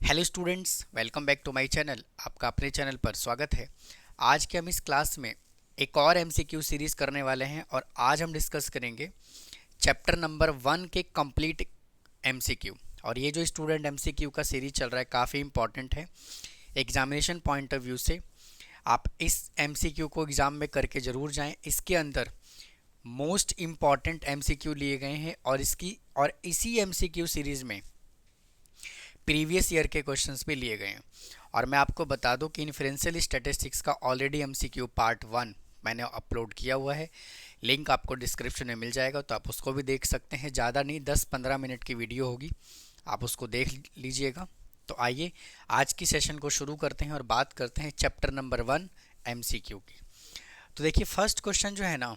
Hello students, welcome back to my channel. आपका अपने channel पर स्वागत है। आज के हम इस क्लास में एक और एमसीक्यू सीरीज़ करने वाले हैं और आज हम डिस्कस करेंगे चैप्टर नंबर 1 के कंप्लीट एमसीक्यू। और ये जो स्टूडेंट एमसीक्यू का सीरीज चल रहा है काफ़ी इंपॉर्टेंट है एग्जामिनेशन पॉइंट ऑफ व्यू से। आप इस एमसीक्यू को एग्ज़ाम में करके ज़रूर जाएँ। इसके अंदर मोस्ट इम्पॉर्टेंट एमसीक्यू लिए गए हैं और इसी एमसीक्यू सीरीज़ में प्रीवियस ईयर के क्वेश्चंस भी लिए गए हैं। और मैं आपको बता दूं कि इन्फ्रेंशियल स्टैटिस्टिक्स का ऑलरेडी एमसीक्यू पार्ट 1 मैंने अपलोड किया हुआ है। लिंक आपको डिस्क्रिप्शन में मिल जाएगा, तो आप उसको भी देख सकते हैं। ज़्यादा नहीं, 10-15 मिनट की वीडियो होगी, आप उसको देख लीजिएगा। तो आइए आज की सेशन को शुरू करते हैं और बात करते हैं चैप्टर नंबर 1 एमसीक्यू की। तो देखिए, फर्स्ट क्वेश्चन जो है ना,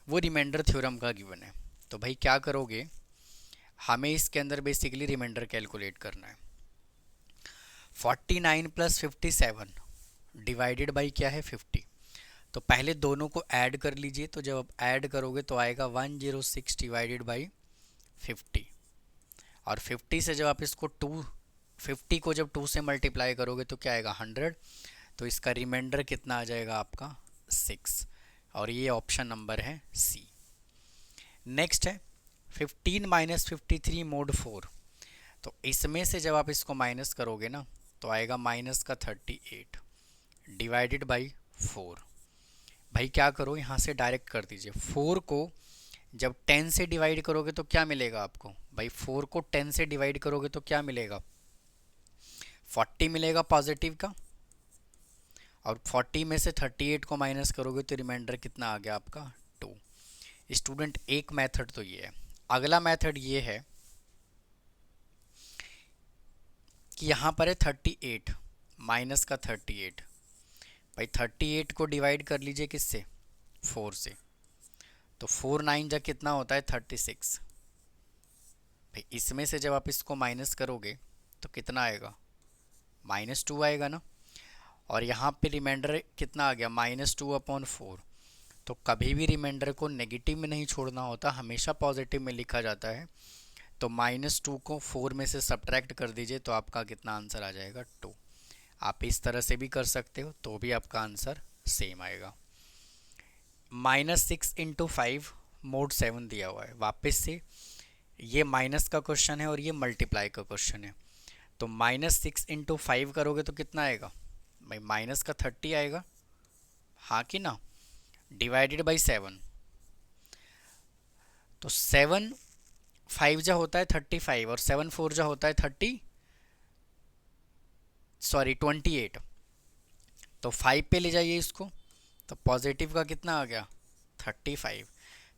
वो रिमाइंडर थ्योरम का गिवन है। तो भाई क्या करोगे, हमें इसके अंदर बेसिकली रिमाइंडर कैलकुलेट करना है। 49 प्लस 57 डिवाइडेड बाई क्या है 50। तो पहले दोनों को ऐड कर लीजिए। तो जब आप ऐड करोगे तो आएगा 106 डिवाइडेड बाई 50। और 50 से जब आप इसको 50 को जब 2 से मल्टीप्लाई करोगे तो क्या आएगा 100। तो इसका रिमाइंडर कितना आ जाएगा आपका 6। और ये ऑप्शन नंबर है सी। नेक्स्ट है 15 माइनस 53 मोड 4। तो इसमें से जब आप इसको माइनस करोगे ना तो आएगा माइनस का 38 डिवाइडेड बाई 4। भाई क्या करो, यहाँ से डायरेक्ट कर दीजिए। 4 को जब 10 से डिवाइड करोगे तो क्या मिलेगा आपको, भाई 4 को 10 से डिवाइड करोगे तो क्या मिलेगा, 40 मिलेगा पॉजिटिव का। और 40 में से 38 को माइनस करोगे तो रिमाइंडर कितना आ गया आपका 2। स्टूडेंट एक मेथड तो ये है। अगला मेथड ये है कि यहाँ पर है 38 माइनस का 38। भाई 38 को डिवाइड कर लीजिए किससे, 4 से। तो 4 9 जा कितना होता है 36। भाई इसमें से जब आप इसको माइनस करोगे तो कितना आएगा, -2 आएगा ना। और यहाँ पे रिमाइंडर कितना आ गया -2/4। तो कभी भी रिमाइंडर को नेगेटिव में नहीं छोड़ना होता, हमेशा पॉजिटिव में लिखा जाता है। तो -2 को 4 में से सब्ट्रैक्ट कर दीजिए तो आपका कितना आंसर आ जाएगा 2। आप इस तरह से भी कर सकते हो तो भी आपका आंसर सेम आएगा। -6 इंटू 5 मोड 7 दिया हुआ है। वापस से ये माइनस का क्वेश्चन है और ये मल्टीप्लाई का क्वेश्चन है। तो -6 इंटू 5 करोगे तो कितना आएगा, भाई माइनस का 30 आएगा, हाँ कि ना, डिवाइडेड बाई 7। तो 7 5 जा होता है 35 और 7 4 जा होता है 28। तो 5 पे ले जाइए इसको, तो पॉजिटिव का कितना आ गया 35।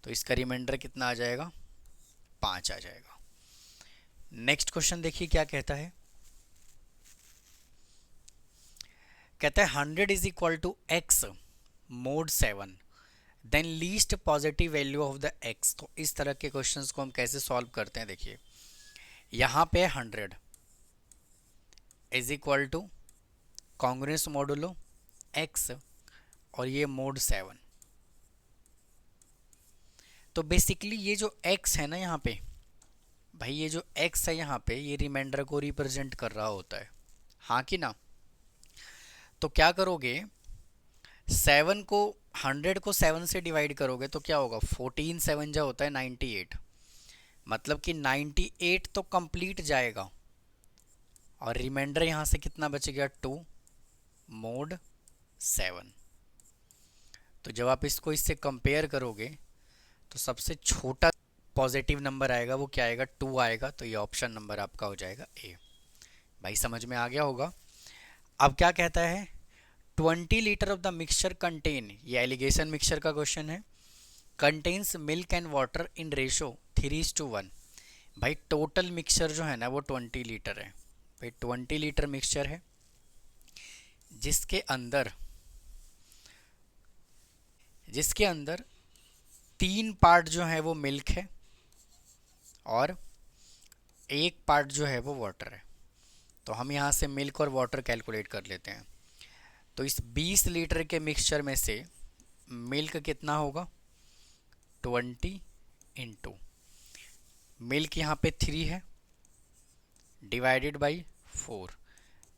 तो इसका रिमाइंडर कितना आ जाएगा 5 आ जाएगा। नेक्स्ट क्वेश्चन देखिए क्या कहता है। कहता है 100 is equal to x mod 7 then least positive value of the x। तो इस तरह के क्वेश्चंस को हम कैसे सॉल्व करते हैं, देखिए यहाँ पे 100 is equal to congruence modulo x और ये मोड 7। तो बेसिकली ये जो x है ना यहाँ पे, भाई ये जो x है यहाँ पे, ये रिमाइंडर को रिप्रेजेंट कर रहा होता है, हाँ कि ना। तो क्या करोगे, 7 को 100 को 7 से डिवाइड करोगे तो क्या होगा, 14 7 जा होता है 98। मतलब कि 98 तो कंप्लीट जाएगा और रिमाइंडर यहाँ से कितना बच गया 2 मोड 7। तो जब आप इसको इससे कंपेयर करोगे तो सबसे छोटा पॉजिटिव नंबर आएगा वो क्या आएगा 2 आएगा। तो ये ऑप्शन नंबर आपका हो जाएगा ए। भाई समझ में आ गया होगा। अब क्या कहता है, 20 litre of the mixture contain, ये एलिगेशन मिक्सचर का क्वेश्चन है, contains milk and water in ratio 3:1। भाई टोटल मिक्सचर जो है ना वो 20 लीटर है। भाई 20 लीटर मिक्सचर है जिसके अंदर 3 पार्ट जो है वो मिल्क है और 1 पार्ट जो है वो वाटर है। तो हम यहाँ से मिल्क और वाटर कैलकुलेट कर लेते हैं। तो इस 20 लीटर के मिक्सचर में से मिल्क कितना होगा 20 इंटू मिल्क यहाँ पे 3 है डिवाइडेड बाई 4।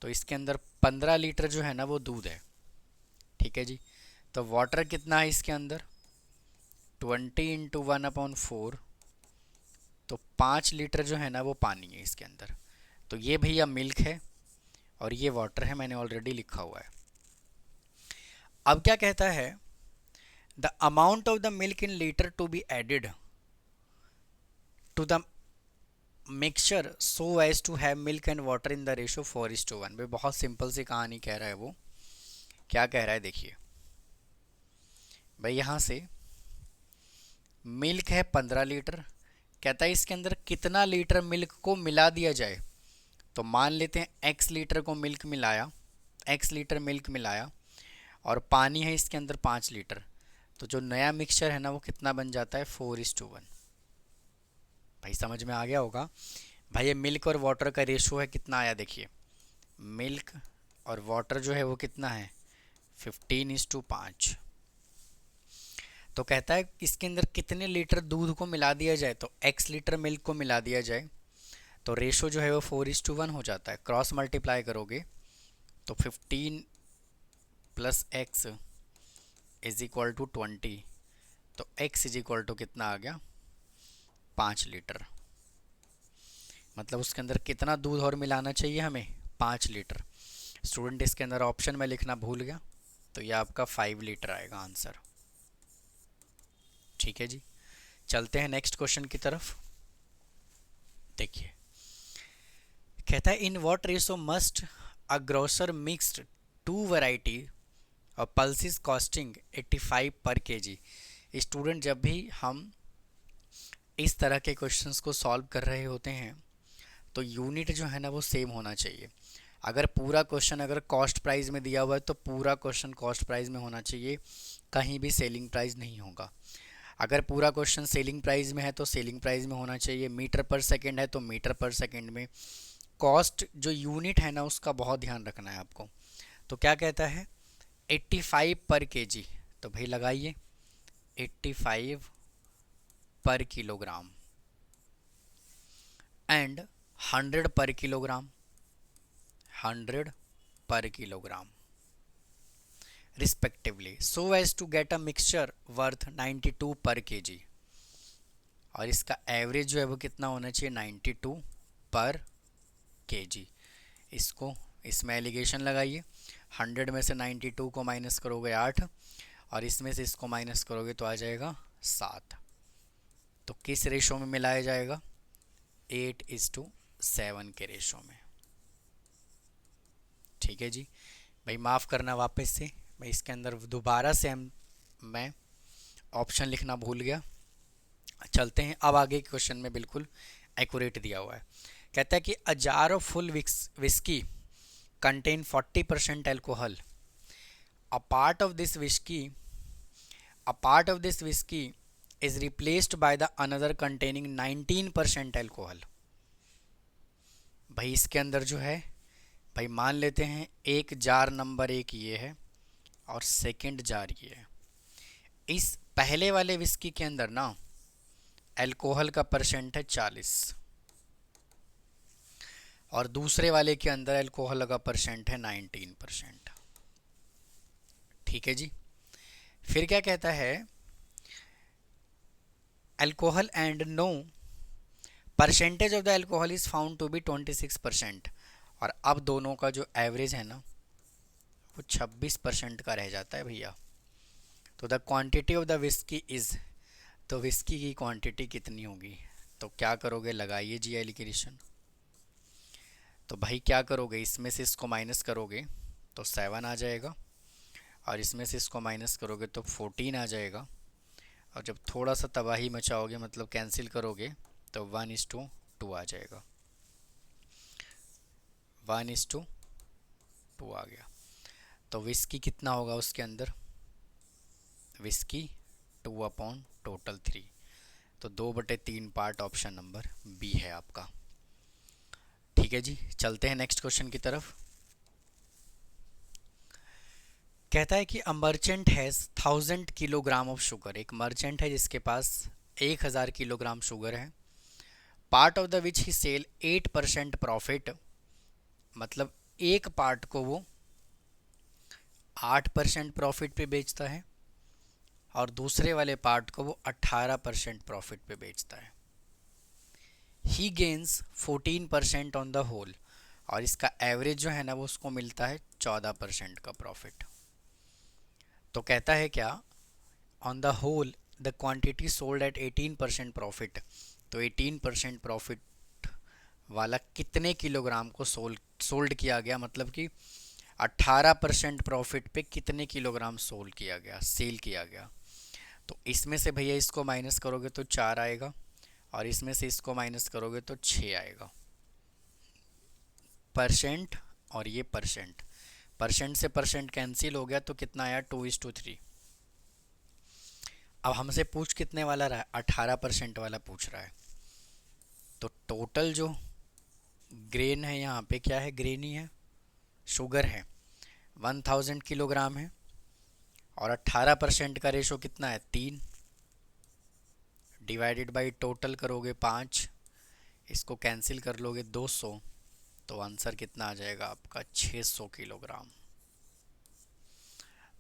तो इसके अंदर 15 लीटर जो है ना वो दूध है। ठीक है जी। तो वाटर कितना है इसके अंदर, 20 इंटू 1/4, तो 5 लीटर जो है ना वो पानी है इसके अंदर। तो ये भैया मिल्क है और ये वाटर है, मैंने ऑलरेडी लिखा हुआ है। अब क्या कहता है, the amount of the milk in litre to be added to the mixture so as to have milk and water in the ratio 4:1। भाई बहुत सिंपल सी कहानी कह रहा है वो। क्या कह रहा है देखिए भाई, यहाँ से मिल्क है 15 लीटर, कहता है इसके अंदर कितना लीटर मिल्क को मिला दिया जाए। तो मान लेते हैं x लीटर को मिल्क मिलाया, x लीटर मिल्क मिलाया और पानी है इसके अंदर 5 लीटर। तो जो नया मिक्सचर है ना वो कितना बन जाता है, 4:1। भाई समझ में आ गया होगा। भाई ये मिल्क और वाटर का रेशो है, कितना आया देखिए, मिल्क और वाटर जो है वो कितना है, 15:5। तो कहता है इसके अंदर कितने लीटर दूध को मिला दिया जाए, तो x लीटर मिल्क को मिला दिया जाए तो रेशो जो है वो 4:1 हो जाता है। क्रॉस मल्टीप्लाई करोगे तो 15 plus x is equal to 20, तो x इज इक्वल टू कितना आ गया, 5 लीटर। मतलब उसके अंदर कितना दूध और मिलाना चाहिए हमें, 5 लीटर। स्टूडेंट इसके अंदर ऑप्शन में लिखना भूल गया, तो ये आपका 5 लीटर आएगा आंसर। ठीक है जी, चलते हैं नेक्स्ट क्वेश्चन की तरफ। देखिए कहता है in what ratio must a grocer mixed 2 variety और पल्सेस कॉस्टिंग 85 पर केजी। स्टूडेंट जब भी हम इस तरह के क्वेश्चंस को सॉल्व कर रहे होते हैं तो यूनिट जो है ना वो सेम होना चाहिए। अगर पूरा क्वेश्चन अगर कॉस्ट प्राइस में दिया हुआ है तो पूरा क्वेश्चन कॉस्ट प्राइस में होना चाहिए, कहीं भी सेलिंग प्राइस नहीं होगा। अगर पूरा क्वेश्चन सेलिंग प्राइस में है तो सेलिंग प्राइस में होना चाहिए, मीटर पर सेकंड है तो मीटर पर सेकंड में। कॉस्ट जो यूनिट है ना उसका बहुत ध्यान रखना है आपको। तो क्या कहता है 85 पर केजी, तो भाई लगाइए 85 पर kilogram and 100 per kilogram, 100 per kilogram respectively, so as to get a mixture worth 92 per KG. और इसका एवरेज जो है वो कितना होना चाहिए, 92 पर केजी। इसको इसमें एलिगेशन लगाइए, 100 में से 92 को माइनस करोगे 8 और इसमें से इसको माइनस करोगे तो आ जाएगा 7। तो किस रेशो में मिलाया जाएगा, 8:7 के रेशो में। ठीक है जी। भाई माफ़ करना वापस से, मैं इसके अंदर दोबारा से मैं ऑप्शन लिखना भूल गया। चलते हैं अब आगे के क्वेश्चन में, बिल्कुल एक्यूरेट दिया हुआ है। कहता है कि a jar of full whisky contain 40% alcohol. A part of this whisky is replaced by the another containing 19% alcohol. भाई इसके अंदर जो है, भाई मान लेते हैं एक जार नंबर 1 ये है और सेकंड जार ये है। इस पहले वाले विस्की के अंदर ना एल्कोहल का परसेंट है 40 और दूसरे वाले के अंदर एल्कोहल का परसेंट है 19%। ठीक है जी। फिर क्या कहता है, alcohol and no percentage of the alcohol is found to be 26%। और अब दोनों का जो एवरेज है ना वो 26% का रह जाता है भैया। तो the quantity of the whisky is, तो विस्की की क्वांटिटी कितनी होगी, तो क्या करोगे, लगाइए जी एलिगेशन। तो भाई क्या करोगे, इसमें से इसको माइनस करोगे तो 7 आ जाएगा और इसमें से इसको माइनस करोगे तो 14 आ जाएगा। और जब थोड़ा सा तबाही मचाओगे मतलब कैंसिल करोगे तो 1:2 आ जाएगा, 1:2 आ गया। तो विस्की कितना होगा उसके अंदर, विस्की 2/टोटल 3। तो 2/3 पार्ट ऑप्शन नंबर बी है आपका। ठीक है जी, चलते हैं नेक्स्ट क्वेश्चन की तरफ। कहता है कि a merchant has 1000 kilogram of sugar. एक मर्चेंट है जिसके पास 1000 किलोग्राम शुगर है। Part of the which he sell 8% profit मतलब एक पार्ट को वो 8% प्रॉफिट पे बेचता है और दूसरे वाले पार्ट को वो 18% प्रॉफिट पे बेचता है। He gains 14% on the whole, और इसका एवरेज जो है ना वो उसको मिलता है 14% का प्रॉफिट। तो कहता है क्या, on the whole the quantity sold at 18% profit. तो 18% प्रॉफिट वाला कितने किलोग्राम को सोल्ड किया गया, मतलब कि 18% प्रॉफिट पे कितने किलोग्राम सोल्ड किया गया, सेल किया गया। तो इसमें से भैया इसको माइनस करोगे तो 4 आएगा, और इसमें से इसको माइनस करोगे तो 6 आएगा। परसेंट और ये परसेंट, परसेंट से परसेंट कैंसिल हो गया तो कितना आया, 2:3। अब हमसे पूछ कितने वाला रहा है, 18% वाला पूछ रहा है। तो टोटल जो ग्रेन है यहाँ पे क्या है, ग्रेन ही है, शुगर है, 1000 किलोग्राम है, और 18% का रेशो कितना है, 3, डिवाइडेड बाई टोटल करोगे 5, इसको कैंसिल कर लोगे 200, तो आंसर कितना आ जाएगा आपका, 600 किलोग्राम।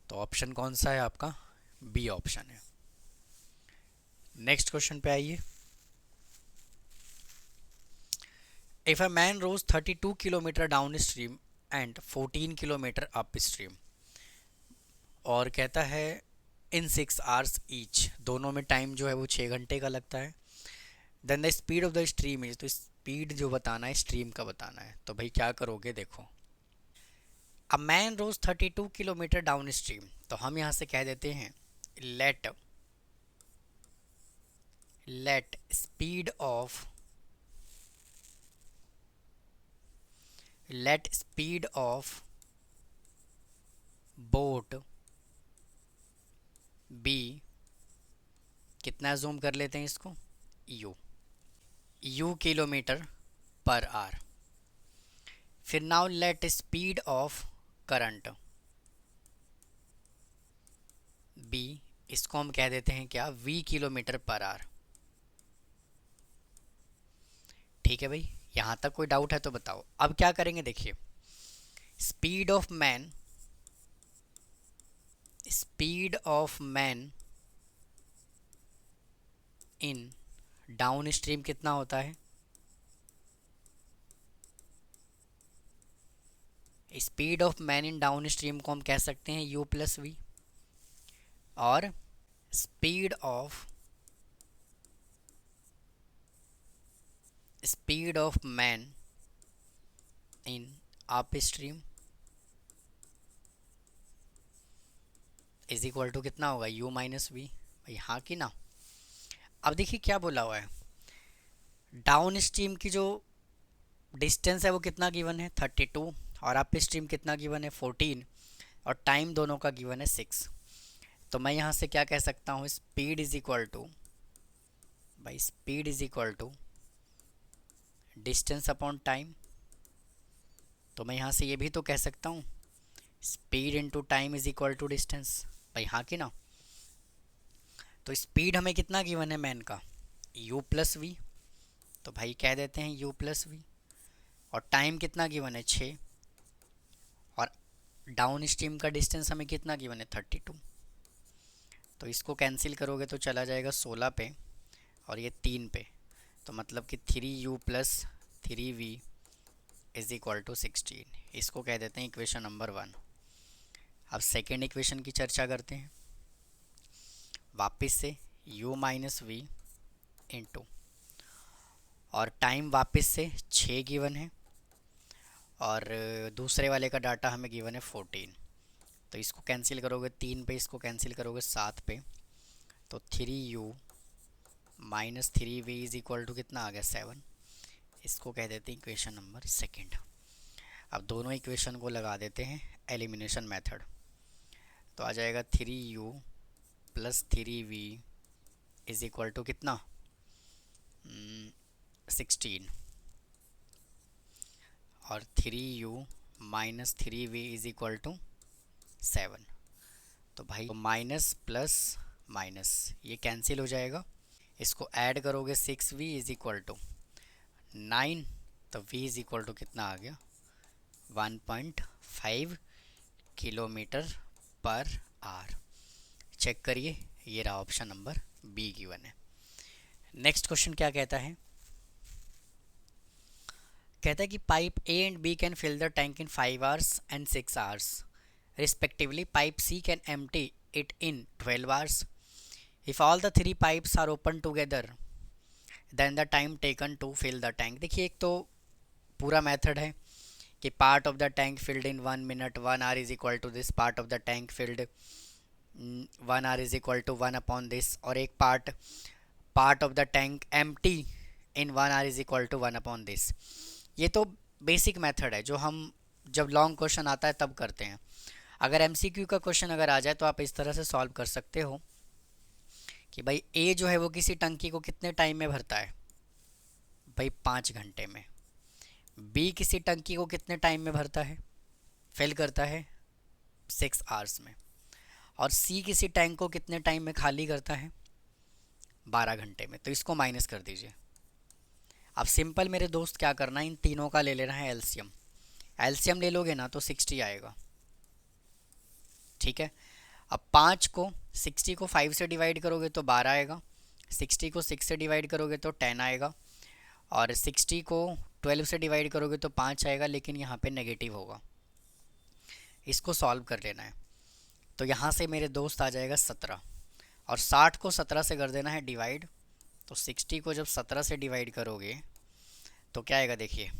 तो ऑप्शन कौन सा है आपका, बी ऑप्शन है। नेक्स्ट क्वेश्चन पे आइए। If a man rows 32 kilometre down stream and 14 kilometre up stream, और कहता है इन 6 आवर्स ईच, दोनों में टाइम जो है वो 6 घंटे का लगता है। Then the speed of the stream is, तो स्पीड जो बताना है स्ट्रीम का बताना है। तो भाई क्या करोगे, देखो, a man rows 32 kilometre down stream, तो हम यहाँ से कह देते हैं let speed of, let speed of boat B, कितना जूम कर लेते हैं इसको, यू किलोमीटर पर आवर। फिर now let speed of current B, इसको हम कह देते हैं क्या, वी किलोमीटर पर आवर। ठीक है भाई, यहां तक कोई डाउट है तो बताओ। अब क्या करेंगे, देखिए, speed of man, speed of man in down stream कितना होता है, speed of man in down stream को हम कह सकते हैं यू प्लस वी, और speed of man in up stream is equal to कितना होगा, यू माइनस वी। भाई हाँ कि ना। अब देखिए क्या बोला हुआ है, डाउन स्ट्रीम की जो डिस्टेंस है वो कितना गिवन है, 32, और अप स्ट्रीम कितना गिवन है, 14, और टाइम दोनों का गिवन है 6। तो मैं यहाँ से क्या कह सकता हूँ, स्पीड इज इक्वल टू, भाई speed is equal to distance upon time. तो मैं यहाँ से ये भी तो कह सकता हूँ, speed into time is equal to distance. भाई हाँ कि ना। तो स्पीड हमें कितना गिवन है मैन का, u प्लस वी, तो भाई कह देते हैं u प्लस वी। और टाइम कितना गिवन है, 6, और डाउन स्ट्रीम का डिस्टेंस हमें कितना गिवन है, 32। तो इसको कैंसिल करोगे तो चला जाएगा 16 पे, और ये 3 पे, तो मतलब कि 3u plus 3v is equal to 16। इसको कह देते हैं इक्वेशन नंबर 1। अब सेकेंड इक्वेशन की चर्चा करते हैं। वापस से u माइनस वी इंटू, और टाइम वापस से 6 गिवन है, और दूसरे वाले का डाटा हमें गिवन है 14। तो इसको कैंसिल करोगे 3 पे, इसको कैंसिल करोगे 7 पे, तो 3u minus 3v is equal to कितना आ गया, 7। इसको कह देते हैं इक्वेशन नंबर सेकेंड। अब दोनों इक्वेशन को लगा देते हैं एलिमिनेशन मेथड, तो आ जाएगा 3u plus 3v is equal to कितना, 16, और 3u minus 3v is equal to 7। तो भाई माइनस प्लस माइनस ये कैंसिल हो जाएगा, इसको ऐड करोगे 6v इज इक्वल टू 9, तो v इज इक्वल टू कितना आ गया, 1.5 किलोमीटर पर आवर। चेक करिए, ये रहा ऑप्शन नंबर बी गिवन है। नेक्स्ट क्वेश्चन क्या कहता है? कहता है कि pipe A and B can fill the tank in 5 hours and 6 hours respectively. Pipe C can empty it in 12 hours. If all the 3 pipes are open together then the time taken to fill the tank. देखिए, एक तो पूरा method है कि part of the tank filled in 1 minute 1 hour is equal to this, part of the tank filled 1 hour is equal to 1 upon this, और एक part of the tank empty in 1 hour is equal to 1 upon this. ये तो basic method है जो हम जब long question आता है तब करते हैं। अगर एमसीक्यू का क्वेश्चन अगर आ जाए तो आप इस तरह से सॉल्व कर सकते हो कि भाई ए जो है वो किसी टंकी को कितने टाइम में भरता है? भाई 5 घंटे में। बी किसी टंकी को कितने टाइम में भरता है, फिल करता है? 6 आवर्स में। और सी किसी टैंक को कितने टाइम में खाली करता है? 12 घंटे में। तो इसको माइनस कर दीजिए। अब सिंपल मेरे दोस्त क्या करना है, इन तीनों का ले लेना है एलसीएम। एलसीएम ले लोगे ना तो 60 आएगा, ठीक है। अब 60 को 5 से डिवाइड करोगे तो 12 आएगा, 60 को 6 से डिवाइड करोगे तो 10 आएगा, और 60 को 12 से डिवाइड करोगे तो 5 आएगा, लेकिन यहाँ पे नेगेटिव होगा। इसको सॉल्व कर लेना है। तो यहाँ से मेरे दोस्त आ जाएगा 17, और 60 को 17 से कर देना है डिवाइड। तो 60 को जब 17 से डिवाइड करोगे तो क्या आएगा? देखिए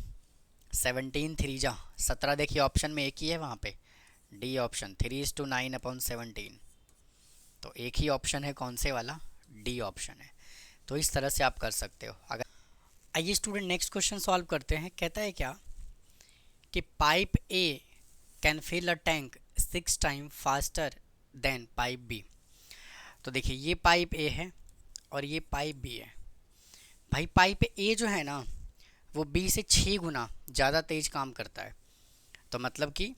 17 3 जा 17। देखिए ऑप्शन में एक ही है वहाँ पे, डी ऑप्शन, 3:9 अपॉन 17। तो एक ही ऑप्शन है, कौन से वाला? डी ऑप्शन है। तो इस तरह से आप कर सकते हो। अगर आइए स्टूडेंट नेक्स्ट क्वेश्चन सॉल्व करते हैं। कहता है क्या कि pipe A can fill a tank 6 time faster than pipe B. तो देखिए ये पाइप ए है और ये पाइप बी है। भाई पाइप ए जो है ना वो बी से 6 गुना ज़्यादा तेज काम करता है। तो मतलब कि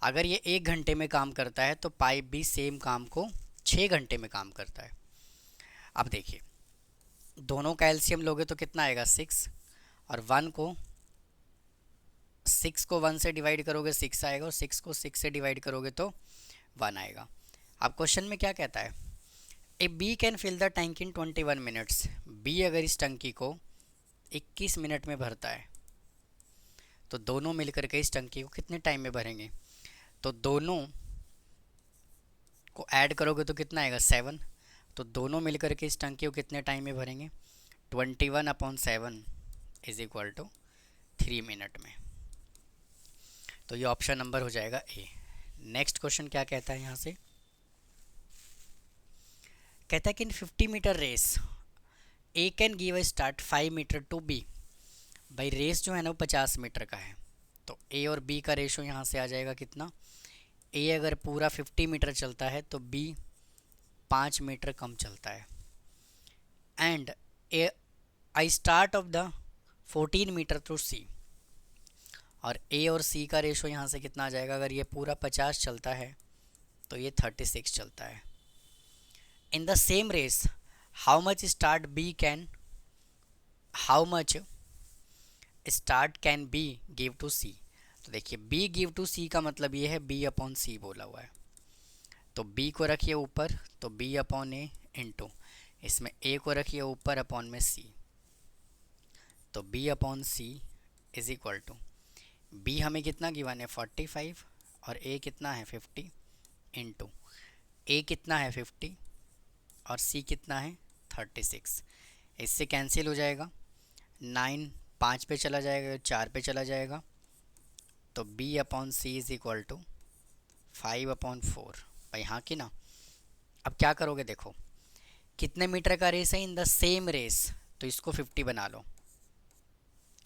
अगर ये 1 घंटे में काम करता है तो पाइप बी सेम काम को 6 घंटे में काम करता है। अब देखिए दोनों का एलसीएम लोगे तो कितना आएगा? 6, और 6 को 1 से डिवाइड करोगे 6 आएगा, और 6 को 6 से डिवाइड करोगे तो 1 आएगा। अब क्वेश्चन में क्या कहता है? A B can fill the tank in 21 minutes. B अगर इस टंकी को 21 मिनट में भरता है तो दोनों मिलकर के इस टंकी को कितने टाइम में भरेंगे? तो दोनों को ऐड करोगे तो कितना आएगा? 7। तो दोनों मिलकर के इस टंकी को कितने टाइम में भरेंगे? 21 upon 7 is equal to 3 minute में। तो ये ऑप्शन नंबर हो जाएगा ए। नेक्स्ट क्वेश्चन क्या कहता है यहाँ से? कहता है कि in 50 metre race A can give a start 5 metre to B. भाई रेस जो है ना वो 50 मीटर का है, तो ए और बी का रेशो यहाँ से आ जाएगा कितना? ए अगर पूरा 50 मीटर चलता है तो बी 5 मीटर कम चलता है। And A I start of the 14 metre through C. और ए और सी का रेशो यहाँ से कितना आ जाएगा? अगर ये पूरा 50 चलता है तो ये 36 चलता है। In the same race how much start can be give to C. तो देखिए बी गिव टू सी का मतलब ये है बी अपॉन सी बोला हुआ है। तो बी को रखिए ऊपर तो बी अपॉन ए इंटू, इसमें ए को रखिए ऊपर अपॉन में सी, तो B upon C is equal to, B हमें कितना गिवन है? 45, और ए कितना है? 50, इंटू ए कितना है? 50, और सी कितना है? 36। इससे कैंसिल हो जाएगा, 9 5 पे चला जाएगा, 4 पे चला जाएगा, तो b upon C is equal to 5/4। भाई हाँ कि ना? अब क्या करोगे? देखो कितने मीटर का रेस है? इन द सेम रेस, तो इसको 50 बना लो,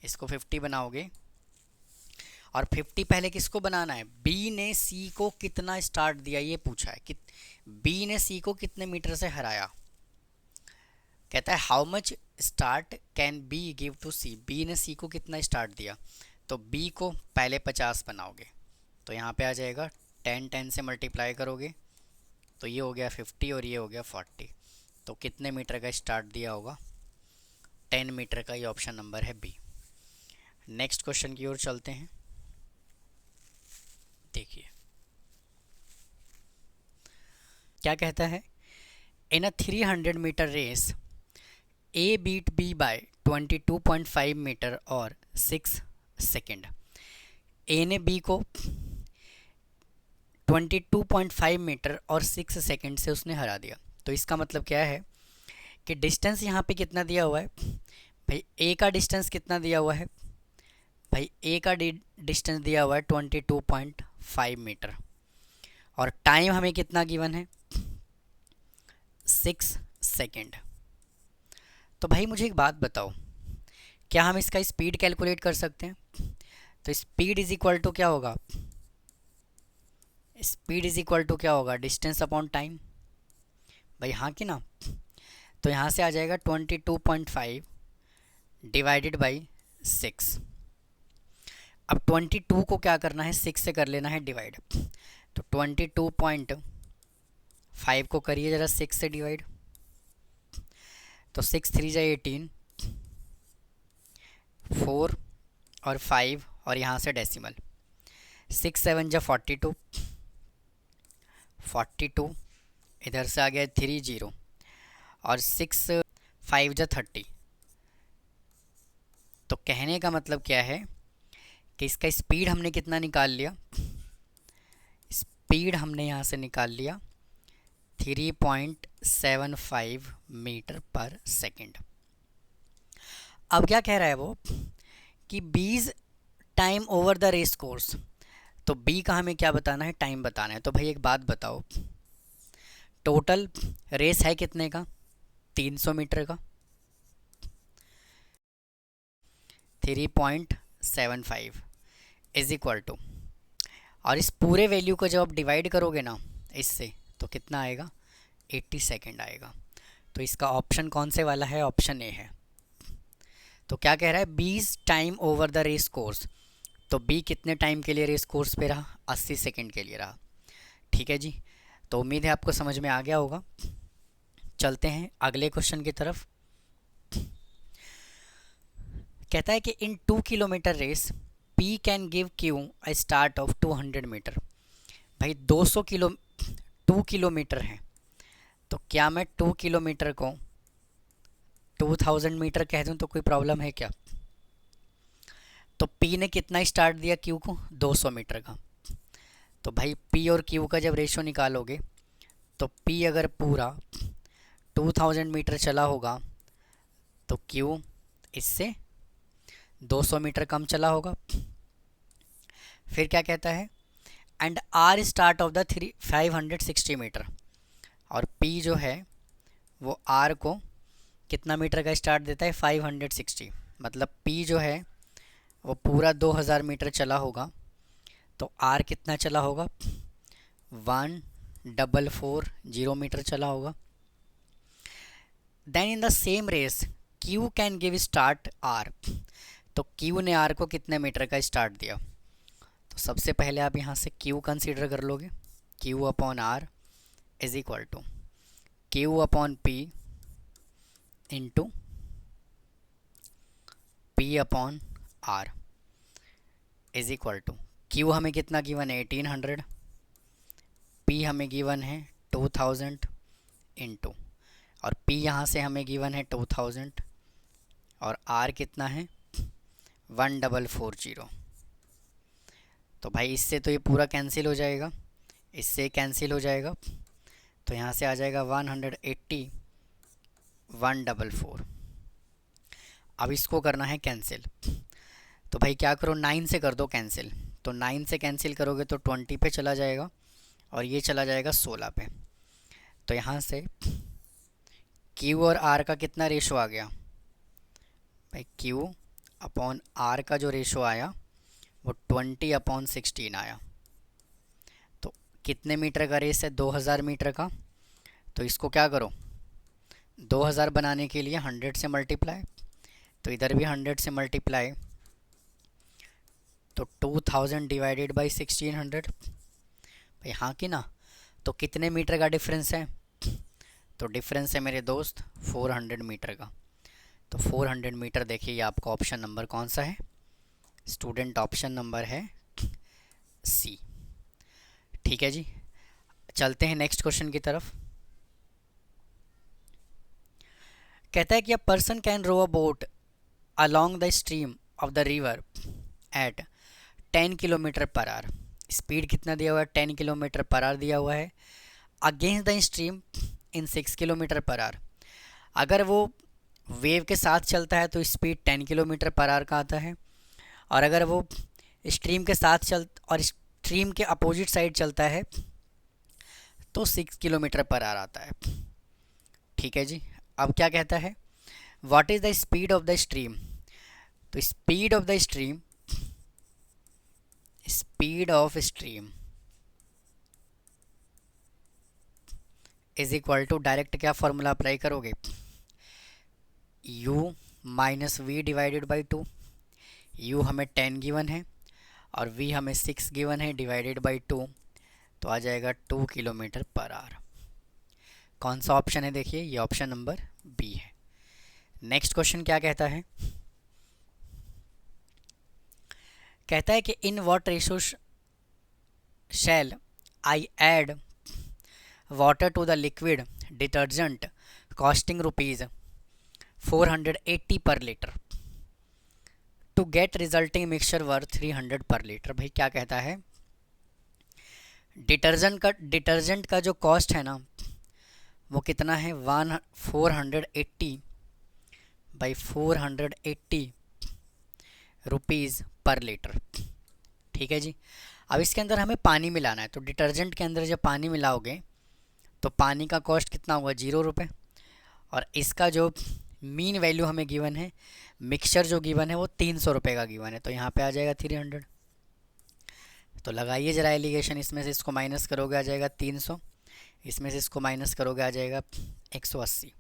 इसको 50 बनाओगे, और 50 पहले किसको बनाना है? बी ने सी को कितना स्टार्ट दिया ये पूछा है कि बी ने सी को कितने मीटर से हराया। कहता है how much start can be give to C. B ने सी को कितना स्टार्ट दिया, तो बी को पहले 50 बनाओगे, तो यहाँ पे आ जाएगा 10 से मल्टीप्लाई करोगे तो ये हो गया 50 और ये हो गया 40। तो कितने मीटर का स्टार्ट दिया होगा? 10 मीटर का। ये ऑप्शन नंबर है बी। नेक्स्ट क्वेश्चन की ओर चलते हैं। देखिए क्या कहता है, इन अ 300 मीटर रेस ए बीट बी बाय 22.5 मीटर और 6 सेकेंड। ए ने बी को 22.5 मीटर और 6 सेकेंड से उसने हरा दिया। तो इसका मतलब क्या है कि डिस्टेंस यहाँ पे कितना दिया हुआ है भाई, ए का डिस्टेंस कितना दिया हुआ है भाई, ए का डिस्टेंस दिया हुआ है 22.5 मीटर और टाइम हमें कितना गिवन है 6 सेकेंड। तो भाई मुझे एक बात बताओ, क्या हम इसका स्पीड कैलकुलेट कर सकते हैं? तो स्पीड इज इक्वल टू क्या होगा, स्पीड इज इक्वल टू क्या होगा, डिस्टेंस अपॉन टाइम भाई, हाँ कि ना। तो यहाँ से आ जाएगा 22.5 डिवाइडेड बाई 6। अब 22 को क्या करना है, 6 से कर लेना है डिवाइड। तो 22.5 को करिए ज़रा 6 से डिवाइड, तो 6 3 जा 18, 4 और 5 और यहाँ से डेसिमल, 6 7 जा 42, 42 इधर से आ गया 3 0 और 6 5 जा 30। तो कहने का मतलब क्या है कि इसका स्पीड हमने कितना निकाल लिया, स्पीड हमने यहाँ से निकाल लिया 3.75 मीटर पर सेकेंड। अब क्या कह रहा है वो कि B's time over the race course, तो बी का हमें क्या बताना है, टाइम बताना है। तो भाई एक बात बताओ, टोटल रेस है कितने का, 300 मीटर का, 3.75 इज इक्वल टू, और इस पूरे वैल्यू को जब आप डिवाइड करोगे ना इससे, तो कितना आएगा 80 सेकेंड आएगा। तो इसका ऑप्शन कौन से वाला है, ऑप्शन ए है। तो क्या कह रहा है, B's time over the race course, तो बी कितने टाइम के लिए रेस कोर्स पे रहा, 80 सेकेंड के लिए रहा। ठीक है जी, तो उम्मीद है आपको समझ में आ गया होगा। चलते हैं अगले क्वेश्चन की तरफ। कहता है कि in 2 kilometre race P can give Q a start of 200 metre. भाई 2 किलोमीटर है, तो क्या मैं 2 किलोमीटर को 2000 मीटर कह दूं तो कोई प्रॉब्लम है क्या? तो P ने कितना स्टार्ट दिया Q को, 200 मीटर का। तो भाई P और Q का जब रेशो निकालोगे तो P अगर पूरा 2000 मीटर चला होगा तो Q इससे 200 मीटर कम चला होगा। फिर क्या कहता है, and R start of the 560 metre, और P जो है वो R को कितना मीटर का स्टार्ट देता है, 560। मतलब P जो है वो पूरा 2000 मीटर चला होगा, तो R कितना चला होगा, 1440 मीटर चला होगा। Then in the same race Q can give start R, तो Q ने R को कितने मीटर का स्टार्ट दिया। तो सबसे पहले आप यहाँ से Q कंसीडर कर लोगे, Q upon R is equal to Q upon P into P upon R is equal to, Q हमें कितना गिवन है 1800, P हमें गिवन है 2000 इंटू, और P यहाँ से हमें गिवन है 2000 और R कितना है 1440। तो भाई इससे तो ये पूरा कैंसिल हो जाएगा, इससे कैंसिल हो जाएगा, तो यहाँ से आ जाएगा 180 144। अब इसको करना है कैंसिल, तो भाई क्या करो 9 से कर दो कैंसिल। तो 9 से कैंसिल करोगे तो 20 पे चला जाएगा और ये चला जाएगा 16 पे। तो यहाँ से Q और R का कितना रेशो आ गया भाई, Q अपॉन R का जो रेशो आया वो 20/16 आया। तो कितने मीटर का रेस है, 2000 मीटर का। तो इसको क्या करो, 2000 बनाने के लिए 100 से मल्टीप्लाई, तो इधर भी 100 से मल्टीप्लाई, तो 2000 डिवाइडेड बाई 1600 भाई, हाँ कि ना। तो कितने मीटर का डिफरेंस है, तो डिफरेंस है मेरे दोस्त 400 मीटर का। तो 400 मीटर देखिए, आपका ऑप्शन नंबर कौन सा है स्टूडेंट, ऑप्शन नंबर है सी। ठीक है जी, चलते हैं नेक्स्ट क्वेश्चन की तरफ। कहता है कि a person can row a boat along the stream of the river at 10 kilometre per hour. Speed कितना दिया हुआ है? 10 किलोमीटर पर आवर दिया हुआ है। Against the stream in 6 kilometre per our. अगर वो वेव के साथ चलता है तो स्पीड 10 किलोमीटर पर आवर का आता है, और अगर वो स्ट्रीम के साथ और स्ट्रीम के अपोजिट साइड चलता है तो 6 किलोमीटर पर आवर आता है। ठीक है जी, अब क्या कहता है? What is the speed of the stream? तो speed of the stream, speed of stream is equal to, direct क्या फॉर्मूला अप्लाई करोगे? u minus v divided by 2। u हमें 10 गिवन है और v हमें 6 गिवन है, डिवाइडेड बाई 2, तो आ जाएगा 2 किलोमीटर पर आवर। कौन सा ऑप्शन है? देखिए ये ऑप्शन नंबर बी है। नेक्स्ट क्वेश्चन क्या कहता है? कहता है कि in what ratio shall I add water to the liquid detergent costing ₹480 per litre to get resulting mixture worth 300 per litre. भाई क्या कहता है? डिटर्जेंट का जो कॉस्ट है ना वो कितना है? 480 बाई 480 रुपीज़ पर लीटर। ठीक है जी, अब इसके अंदर हमें पानी मिलाना है, तो डिटर्जेंट के अंदर जब पानी मिलाओगे तो पानी का कॉस्ट कितना होगा? 0 रुपये। और इसका जो मीन वैल्यू हमें गिवन है, मिक्सचर जो गिवन है वो 300 रुपये का गिवन है, तो यहाँ पे आ जाएगा 300। तो लगाइए ज़रा एलिगेशन, इसमें से इसको माइनस करोगे आ जाएगा 300, इसमें से इसको माइनस करोगे आ जाएगा 180।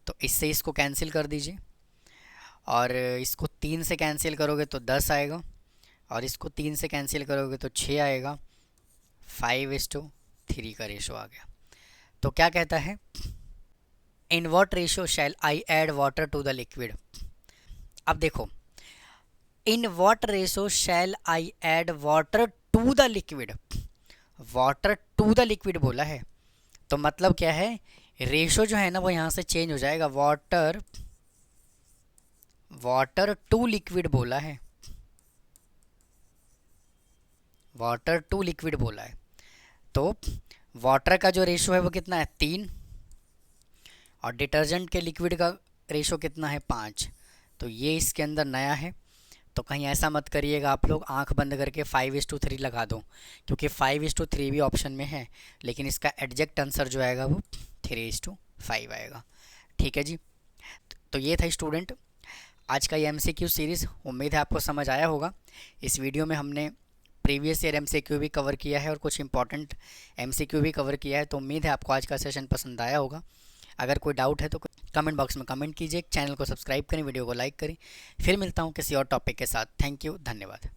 तो इससे इसको कैंसिल कर दीजिए, और इसको 3 से कैंसिल करोगे तो 10 आएगा, और इसको 3 से कैंसिल करोगे तो 6 आएगा। 5:3 का रेशो आ गया। तो क्या कहता है? In what ratio shall I add water to the liquid. अब देखो, in what ratio shall I add water to the liquid, water to the liquid बोला है, तो मतलब क्या है? रेशो जो है ना वो यहाँ से चेंज हो जाएगा, वाटर टू लिक्विड बोला है, वाटर टू लिक्विड बोला है। तो वाटर का जो रेशो है वो कितना है? 3, और डिटर्जेंट के लिक्विड का रेशो कितना है? 5। तो ये इसके अंदर नया है, तो कहीं ऐसा मत करिएगा आप लोग आंख बंद करके 5:3 लगा दो, क्योंकि 5:3 भी ऑप्शन में है, लेकिन इसका एग्जैक्ट आंसर जो आएगा वो 3:5 आएगा। ठीक है जी, तो ये था स्टूडेंट आज का ये MCQ सीरीज़। उम्मीद है आपको समझ आया होगा। इस वीडियो में हमने प्रीवियस ईयर MCQ भी कवर किया है और कुछ इंपॉर्टेंट MCQ भी कवर किया है, तो उम्मीद है आपको आज का सेशन पसंद आया होगा। अगर कोई डाउट है तो कमेंट बॉक्स में कमेंट कीजिए, चैनल को सब्सक्राइब करें, वीडियो को लाइक करें। फिर मिलता हूँ किसी और टॉपिक के साथ। थैंक यू, धन्यवाद।